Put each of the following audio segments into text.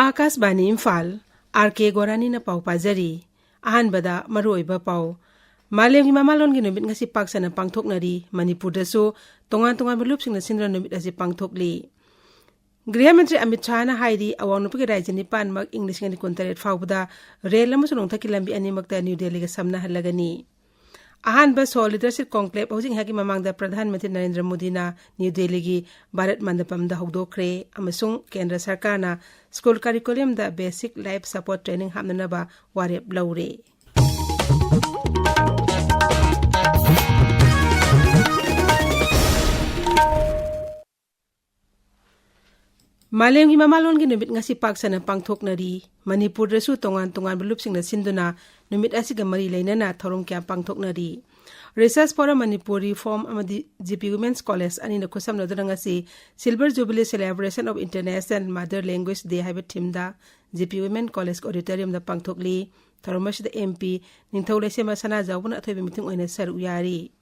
Akashvani Imphal R.K.Gorani na pau pajari ahanbada maruiba pau malemgi mamalongi numit ngasi paksana pangthoknari Manipur dasu tongan belupsing na sindra numit asi pangthokli Gृहमंत्री Amit Shah ना हाइदी अवानुपके राज्य निपान मक English ngani kontaret faubada rel amasung thaki lambi animakta New Delhi ga samna halagani ahanba sol leadership conclave hojing haki mamangda Pradhan Mantri Narendra Modi na New Delhi gi Bharat Mandapam da hogdokre amasung Kendra Sarkar na school curriculum da basic life support training hamnana ba warep laure Malemgi mamalongi numit ngasi paksana pangthoknari Manipur dasu tongan belupsing na sinduna numit asiga mari lainana thorum kya pangthoknari Research for Manipuri Reform amadi GP Women's College ani na kusam na ngasi Silver Jubilee Celebration of International Mother Language Day haiba thimda GP Women's College Auditorium da pangthokli thorumash da MP ningthole sema sana jawbuna athoibe meeting oina sar uyari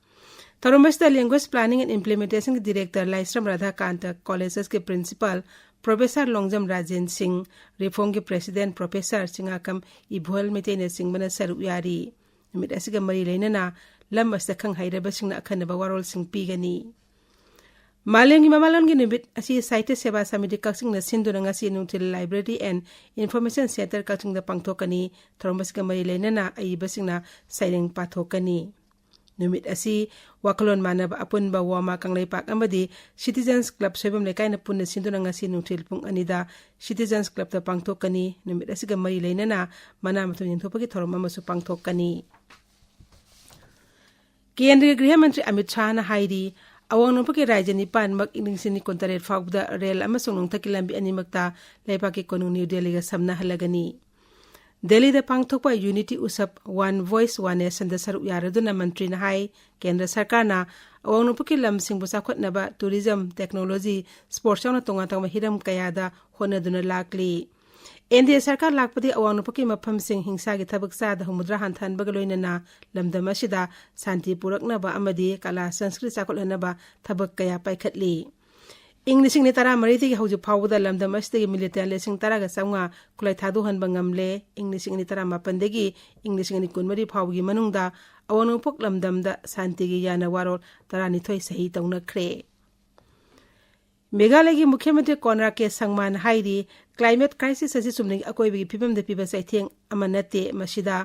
thorumash da Language Planning and Implementation ke Director Laisram Radhakanta Colleges ke Principal Professor Longjam Rajen Singh Reform ke President Professor Singakam Imphal Mitene Singh mana sar uyari numit asiga mari lainana lam astakhang hairaba singna akhanaba warol sing pigani malengi mamalongi numit asi site seva samiti kaksing na sinduna ngasi nungtil Library and Information Center kaksing da pangthokani thomas ga mari lainana aiba singna saireng pathokani numit asi wakalon manaba apunba wama kanglai pak amadi Citizens Club sebam lekai na punna sinduna ngasi nungtil pung anida Citizens Club da pangthokani numit asi ga mari lainana mana matun thopagi thoroma masu pangthokani केंद्रीय गृह मंत्री अमित शाह ना हाइदी अवानुपके राज्य निपान मक इंग्लिशनि kontaret faubda rel amasung nongthaki lambi animakta leipake konung New Delhi ga samna halagani Delhi da pangthokpa Unity Usap One Voice One Nation da saru yaraduna mantri na hai kendra sarkar na awanupake lamsing busa khotnaba tourism technology sports na tonga tongma hiram kayada honaduna lakli NDA sarkar lakpadi awanupake mafam sing hingsa gi thabak sa da humudra hanthan bagaloina na lamdam asida santi purakna ba amadi kala sanskrit chakolna ba thabak kaya paikhatli English ni tara mariti gi hauju phawda lamdam asida gi military lesing tara ga sanga kulai thadu han bangamle English ni tara mapandegi English ni kunmari phawgi manungda awanupok lamdam da santi gi yana warol tara ni thoi sahi tawna khre Meghalaya ki Mukhyamantri Konrad K. Sangman haidi climate crisis asi sumning akoibagi phibam da piba saitheng amanate masida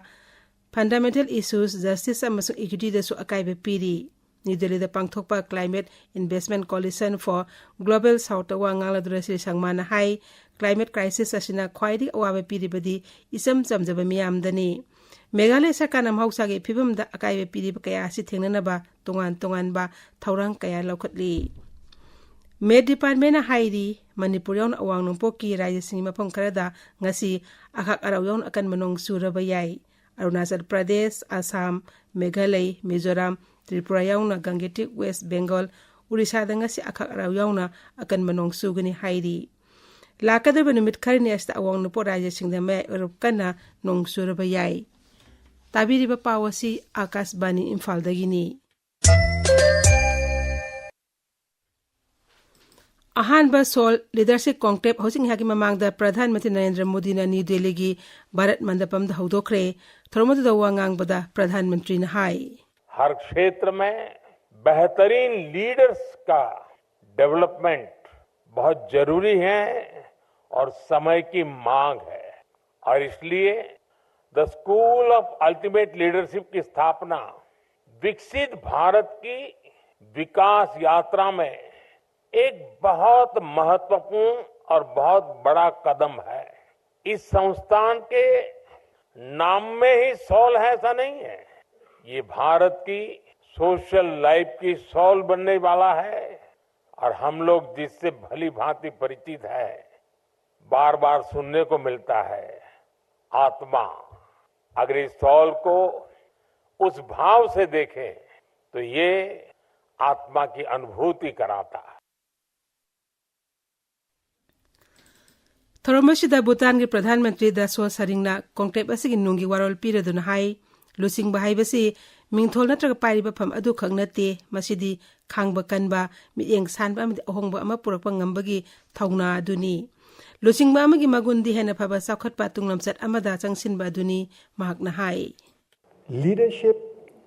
fundamental issues justice amasung equity da su akaibe piri New Delhi da pangthokpa Climate Investment Coalition for Global South wa ngala durasi Sangman hai climate crisis asina khwaidi awabe piri badi isam chamjaba miyam dani Meghalaya sarkar nam hausa ge phibam da akaibe piri kaya asi thengnana ba tongan ba thaurang kaya laukhatli Med Department na haidi Manipurion awang nungpoki raya singi mapam karada ngasi akak araw akan manong surabayay Arunachal Pradesh, Assam, Meghalaya, Mizoram, Tripura yaw na Gangetik West Bengal, Orissa da ngasi akak araw na akan manong sugani haidi lakadar banumit karini asta awang nungpo raya singi may Europe na nong surabayay tabiri ba pawasi Akashvani Imphal dagini Ahanba Sol Leadership Conclave hosing haki mamangda Pradhan Mantri Narendra Modi na New Delhi gi Bharat Mandapam da hogdokre thormadu da wangang bada Pradhan Mantri na hai हर क्षेत्र में बेहतरीन leaders का development बहुत जरूरी है और समय की मांग है और इसलिए the school of ultimate leadership की स्थापना विकसित भारत की विकास यात्रा में एक बहुत महत्वपूर्ण और बहुत बड़ा कदम है इस संस्थान के नाम में ही सोल है ऐसा नहीं है ये भारत की सोशल लाइफ की सोल बनने वाला है और हम लोग जिससे भली भांति परिचित है बार बार सुनने को मिलता है आत्मा अगर इस सोल को उस भाव से देखें तो ये आत्मा की अनुभूति कराता है Thoromashida Bhutan gi Pradhan Mantri da so saringna conclave asigi nungi warol piraduna hai lusing bahai basi mingthol natraga pairiba pham adu khangnate masidi khangba kanba mieng sanba amdi ahongba ama purakpa ngambagi thauna aduni ꯂꯨꯆꯤꯡꯕ ꯑꯃꯒꯤ ꯃꯒꯨꯟꯗꯤ ꯍꯦꯟꯅ ꯐꯕ ꯆꯥꯎꯈꯠꯄ ꯇꯨꯡꯂꯝꯆꯠ ꯑꯃꯗ ꯆꯪꯁꯤꯟꯕ ꯑꯗꯨꯅꯤ ꯃꯍꯥꯛꯅ ꯍꯥꯏ. Leadership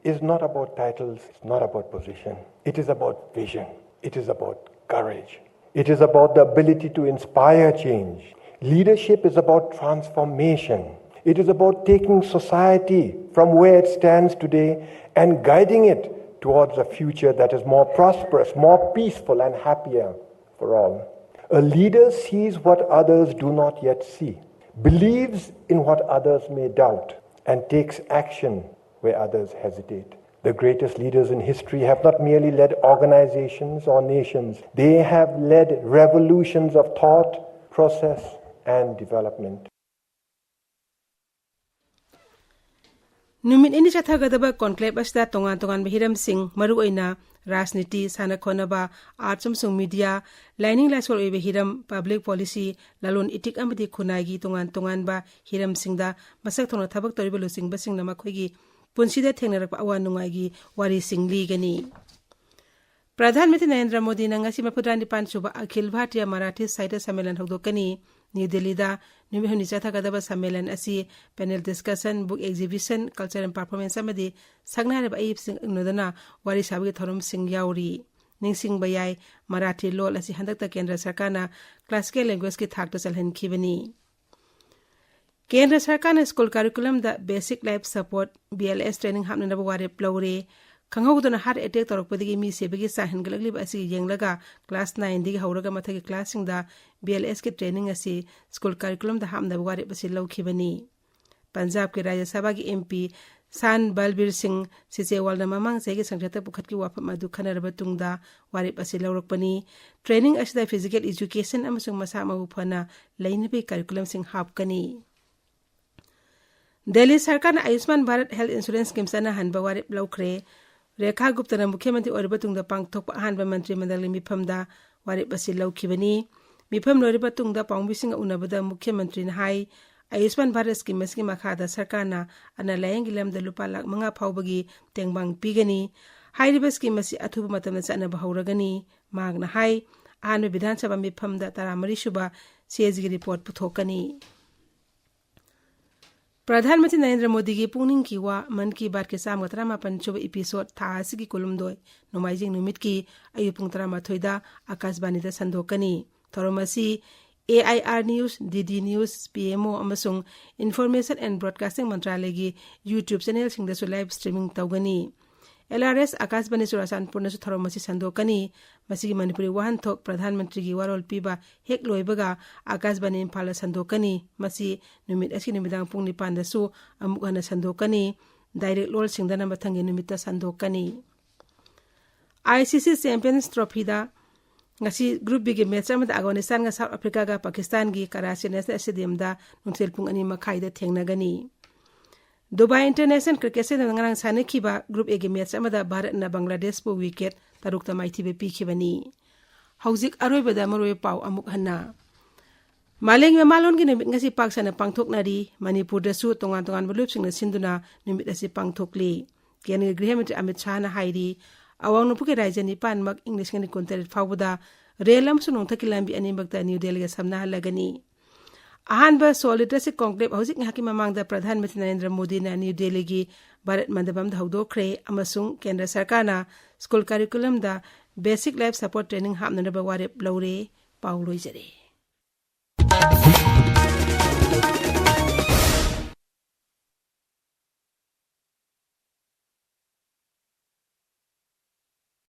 is not about titles, it's not about position. It is about vision. It is about courage. It is about the ability to inspire change. Leadership is about transformation. It is about taking society from where it stands today and guiding it towards a future that is more prosperous, more peaceful and happier for all. A leader sees what others do not yet see, believes in what others may doubt, and takes action where others hesitate. The greatest leaders in history have not merely led organizations or nations, they have led revolutions of thought, process, and development. ꯅꯨꯃꯤꯠ ꯅꯤꯅꯤ ꯆꯠꯊꯒꯗꯕ ꯀꯣꯟꯀ꯭ꯂꯦꯕ ꯑꯁꯤꯗ ꯇꯣꯉꯥꯟ-ꯇꯣꯉꯥꯟꯕ ꯍꯤꯔꯝꯁꯤꯡ ꯃꯔꯨꯑꯣꯏꯅ ꯔꯥꯖꯅꯤꯇꯤ, ꯁꯥꯟꯅ-ꯈꯣꯠꯅꯕ, arts ꯑꯃꯁꯨꯡ media, ꯂꯥꯏꯅꯤꯡ-ꯂꯥꯏꯁꯣꯜ ꯑꯣꯏꯕ ꯍꯤꯔꯝ, public policy, ꯂꯂꯣꯟ-ꯏꯇꯤꯛ ꯑꯃꯗꯤ ꯈꯨꯟꯅꯥꯏꯒꯤ ꯇꯣꯉꯥꯟ-ꯇꯣꯉꯥꯟꯕ ꯍꯤꯔꯝꯁꯤꯡꯗ ꯃꯁꯛ ꯊꯣꯛꯅ ꯊꯕꯛ ꯇꯧꯔꯤꯕ ꯂꯨꯆꯤꯡꯕꯁꯤꯡꯅ ꯃꯈꯣꯏꯒꯤ ꯄꯨꯟꯁꯤꯗ ꯊꯦꯡꯅꯔꯛꯄ ꯑꯋꯥ-ꯅꯨꯡꯉꯥꯏꯒꯤ ꯋꯥꯔꯤꯁꯤꯡ ꯂꯤꯒꯅꯤ. ꯄ꯭ꯔꯙꯥꯟ ꯃꯟꯇ꯭ꯔꯤ ꯅꯔꯦꯟꯗ꯭ꯔ ꯃꯣꯗꯤꯅ ꯉꯁꯤ 74 ꯁꯨꯕ ꯑꯈꯤꯜ ꯚꯥꯔꯇꯤꯌꯥ ꯃꯔꯥꯊꯤ ꯁꯥꯍꯤꯇ꯭ꯌ ꯁꯝꯃꯦꯂꯟ ꯍꯧꯗꯣꯛꯀꯅꯤ. ꯅ꯭ꯌꯨ ꯗꯦꯜꯂꯤꯗ ꯅꯨꯃꯤꯠ ꯍꯨꯝꯅꯤ ꯆꯠꯊꯒꯗꯕ ꯁꯝꯃꯦꯂꯟ ꯑꯁꯤ panel discussion, book acquisition, cultural performance ꯑꯃꯗꯤ ꯁꯛꯅꯥꯏꯔꯕ ꯑꯏꯕꯁꯤꯡ ꯎꯅꯗꯨꯅ ꯋꯥꯔꯤ ꯁꯥꯕꯒꯤ ꯊꯧꯔꯝꯁꯤꯡ ꯌꯥꯎꯔꯤ. ꯅꯤꯡꯁꯤꯡꯕ ꯌꯥꯏ ꯃꯔꯥꯊꯤ ꯂꯣꯜ ꯑꯁꯤ ꯍꯟꯗꯛꯇ ꯀꯦꯟꯗ꯭ꯔ ꯁꯔꯀꯥꯔꯅ ꯀ꯭ꯂꯥꯁꯤꯀꯦꯜ ꯂꯦꯡꯒ꯭ꯋꯦꯖꯀꯤ ꯊꯥꯛꯇ ꯆꯜꯍꯟꯈꯤꯕꯅꯤ. ꯀꯦꯟꯗ꯭ꯔ ꯁꯔꯀꯥꯔꯅ ꯁ꯭ꯀꯨꯜ ꯀꯥꯔꯤꯀꯨꯂꯝꯗ basic life support (BLS) training ꯍꯥꯞꯅꯅꯕ ꯋꯥꯔꯦꯞ ꯂꯧꯔꯦ. ꯈꯪꯍꯧꯗꯅ ꯍꯥꯔꯠ ꯑꯦꯇꯦꯛ ꯇꯧꯔꯛꯄꯗꯒꯤ ꯃꯤ ꯁꯤꯕꯒꯤ ꯆꯥꯡ ꯍꯦꯟꯒꯠꯂꯛꯂꯤꯕ ꯑꯁꯤ ꯌꯦꯡꯂꯒ ꯀ꯭ꯂꯥꯁ 9ꯗꯒꯤ ꯍꯧꯔꯒ ꯃꯊꯛꯀꯤ ꯀ꯭ꯂꯥꯁꯁꯤꯡꯗ BLSꯀꯤ ꯇ꯭ꯔꯦꯅꯤꯡ ꯑꯁꯤ ꯁ꯭ꯀꯨꯜ ꯀꯥꯔꯤꯀꯨꯂꯝꯗ ꯍꯥꯞꯅꯕ ꯋꯥꯔꯦꯞ ꯑꯁꯤ ꯂꯧꯈꯤꯕꯅꯤ. ꯄꯟꯖꯥꯕꯀꯤ ꯔꯥꯖ꯭ꯌ ꯁꯚꯥꯒꯤ MP ꯁꯥꯟ ꯕꯜꯕꯤꯔ ꯁꯤꯡ ꯁꯤꯆꯦꯋꯥꯜꯅ ꯃꯃꯥꯡ ꯆꯍꯤꯒꯤ ꯁꯪꯁꯠꯇ ꯄꯨꯈꯠꯈꯤꯕ ꯋꯥꯐꯝ ꯑꯗꯨ ꯈꯟꯅꯔꯕ ꯇꯨꯡꯗ ꯋꯥꯔꯦꯞ ꯑꯁꯤ ꯂꯧꯔꯛꯄꯅꯤ. ꯇ꯭ꯔꯦꯅꯤꯡ ꯑꯁꯤꯗ ꯐꯤꯖꯤꯀꯦꯜ ꯏꯖꯨꯀꯦꯁꯟ ꯑꯃꯁꯨꯡ ꯃꯁꯥ ꯃꯎ ꯐꯅ ꯂꯩꯅꯕꯒꯤ ꯀꯥꯔꯤꯀꯨꯂꯝꯁꯤꯡ ꯍꯥꯞꯀꯅꯤ. ꯗꯦꯜꯂꯤ ꯁꯔꯀꯥꯔꯅ Ayushman Bharat health insurance scheme ꯆꯠꯅꯍꯟꯕ ꯋꯥꯔꯦꯞ ꯂꯧꯈ꯭ꯔꯦ. ꯔꯦꯈꯥ ꯒꯨꯞꯇꯅ ꯃꯨꯈ꯭ꯌ ꯃꯟꯇ꯭ꯔꯤ ꯑꯣꯏꯔꯕ ꯇꯨꯡꯗ ꯄꯥꯡꯊꯣꯛꯄ ꯑꯍꯥꯟꯕ ꯃꯟꯇ꯭ꯔꯤ ꯃꯟꯗꯜꯒꯤ ꯃꯤꯐꯝꯗ ꯋꯥꯔꯦꯞ ꯑꯁꯤ ꯂꯧꯈꯤꯕꯅꯤ. ꯃꯤꯐꯝ ꯂꯣꯏꯔꯕ ꯇꯨꯡꯗ ꯄꯥꯎꯃꯤꯁꯤꯡꯒ ꯎꯅꯕꯗ ꯃꯨꯈ꯭ꯌ ꯃꯟꯇ꯭ꯔꯤꯅ ꯍꯥꯏ ꯑꯌꯨꯁꯃꯥꯟ ꯚꯥꯔꯠ ꯁ꯭ꯀꯤꯝ ꯑꯁꯤꯒꯤ ꯃꯈꯥꯗ ꯁꯔꯀꯥꯔꯅ ꯑꯅꯥ ꯂꯥꯌꯦꯡꯒꯤ ꯂꯝꯗ ꯂꯨꯄꯥ ꯂꯥꯈ 5 ꯐꯥꯎꯕꯒꯤ ꯇꯦꯡꯕꯥꯡ ꯄꯤꯒꯅꯤ. ꯍꯥꯏꯔꯤꯕ ꯁ꯭ꯀꯤꯝ ꯑꯁꯤ ꯑꯊꯨꯕ ꯃꯇꯝꯗ ꯆꯠꯅꯕ ꯍꯧꯔꯒꯅꯤ. ꯃꯍꯥꯛꯅ ꯍꯥꯏ ꯑꯍꯥꯟꯕ ꯕꯤꯙꯥꯟ ꯁꯚꯥ ꯃꯤꯐꯝꯗ 13 ꯁꯨꯕ CAGꯒꯤ ꯔꯤꯄꯣꯔꯠ ꯄꯨꯊꯣꯛꯀꯅꯤ. ꯄ꯭ꯔꯙꯥꯟ ꯃꯟꯇ꯭ꯔꯤ ꯅꯔꯦꯟꯗ꯭ꯔ ꯃꯣꯗꯤꯒꯤ ꯄꯨꯛꯅꯤꯡꯒꯤ ꯋꯥ ꯃꯟ ꯀꯤ ꯕꯥꯠꯀꯤ 118 ꯁꯨꯕ ꯏꯄꯤꯁꯣꯗ ꯊꯥ ꯑꯁꯤꯒꯤ ꯀꯨꯟꯍꯨꯝꯗꯣꯏ ꯅꯣꯡꯃꯥꯏꯖꯤꯡ ꯅꯨꯃꯤꯠꯀꯤ ꯑꯌꯨꯛ ꯄꯨꯡ 11ꯗ ꯑꯀꯥꯁꯕꯥꯅꯤꯗ ꯁꯟꯗꯣꯛꯀꯅꯤ. ꯊꯧꯔꯝ ꯑꯁꯤ AIR news, DD news, PMO ꯑꯃꯁꯨꯡ ꯏꯟꯐꯣꯔꯃꯦꯁꯟ ꯑꯦꯟड ꯕ꯭ꯔꯣꯗꯀꯥꯁꯇꯤꯡ ꯃꯟꯇ꯭ꯔꯥꯂꯌꯒꯤ YouTube ꯆꯦꯅꯦꯜꯁꯤꯡꯗꯁꯨ ꯂꯥꯏꯚ ꯁ꯭ꯇ꯭ꯔꯤꯃꯤꯡ ꯇꯧꯒꯅꯤ. LRS ꯑꯀꯥꯁꯕꯥꯅꯤ ꯆꯨꯔꯥꯆꯥꯟꯄꯨꯔꯅꯁꯨ ꯊꯧꯔꯝ ꯑꯁꯤ ꯁꯟꯗꯣꯛꯀꯅꯤ. ꯃꯁꯤꯒꯤ ꯃꯅꯤꯄꯨꯔꯤ ꯋꯥꯍꯟꯊꯣꯛ ꯄ꯭ꯔꯙꯥꯟ ꯃꯟꯇ꯭ꯔꯤꯒꯤ ꯋꯥꯔꯣꯜ ꯄꯤꯕ ꯍꯦꯛ ꯂꯣꯏꯕꯒ ꯑꯀꯥꯁꯕꯥꯅꯤ ꯏꯝꯐꯥꯜꯗ ꯁꯟꯗꯣꯛꯀꯅꯤ. ꯃꯁꯤ ꯅꯨꯃꯤꯠ ꯑꯁꯤ ꯅꯨꯃꯤꯗꯥꯡ ꯄꯨꯡ 9ꯗꯁꯨ ꯑꯃꯨꯛ ꯍꯟꯅ ꯁꯟꯗꯣꯛꯀꯅꯤ. ꯗꯥꯏꯔꯦꯛ ꯂꯣꯜꯁꯤꯡꯗꯅ ꯃꯊꯪꯒꯤ ꯅꯨꯃꯤꯠꯇ ꯁꯟꯗꯣꯛꯀꯅꯤ. ICC ꯆꯦꯝꯄꯤꯌꯟꯁ ꯇ꯭ꯔꯣꯐꯤꯗ ngasi group B gi match amada Afghanistan ga South Africa ga Pakistan gi Karachi National Stadium da nungsil pung 2:30 da thengnagani. Dubai International Cricket Stadium ngarang sanekhiba group A gi match amada Bharat na Bangladesh pu wicket 6 ta maithibe pikhibani. Hauzik aroibada maroi pau amuk hanna. Maleng malon gi numit ngasi paksana pangthoknari Manipur da su tongan bulupsingna sinduna numit asi pangthokli. Kiani Gृहमंत्री Amit Shah na hairi awang nupuke raja nipan mak English ngani kontarit fawbuda relam sunong thaki lambi animbakta New Delhi ga samna halagani. Ahanba Seoul Literacy Conclave hauzik ngaki mamangda Pradhan Mantri Narendra Modi na New Delhi gi Bharat Mandapam da hawdokre amasung Kendra Sarkarna school curriculum da basic life support training hapnanaba warep laure pauloi jare.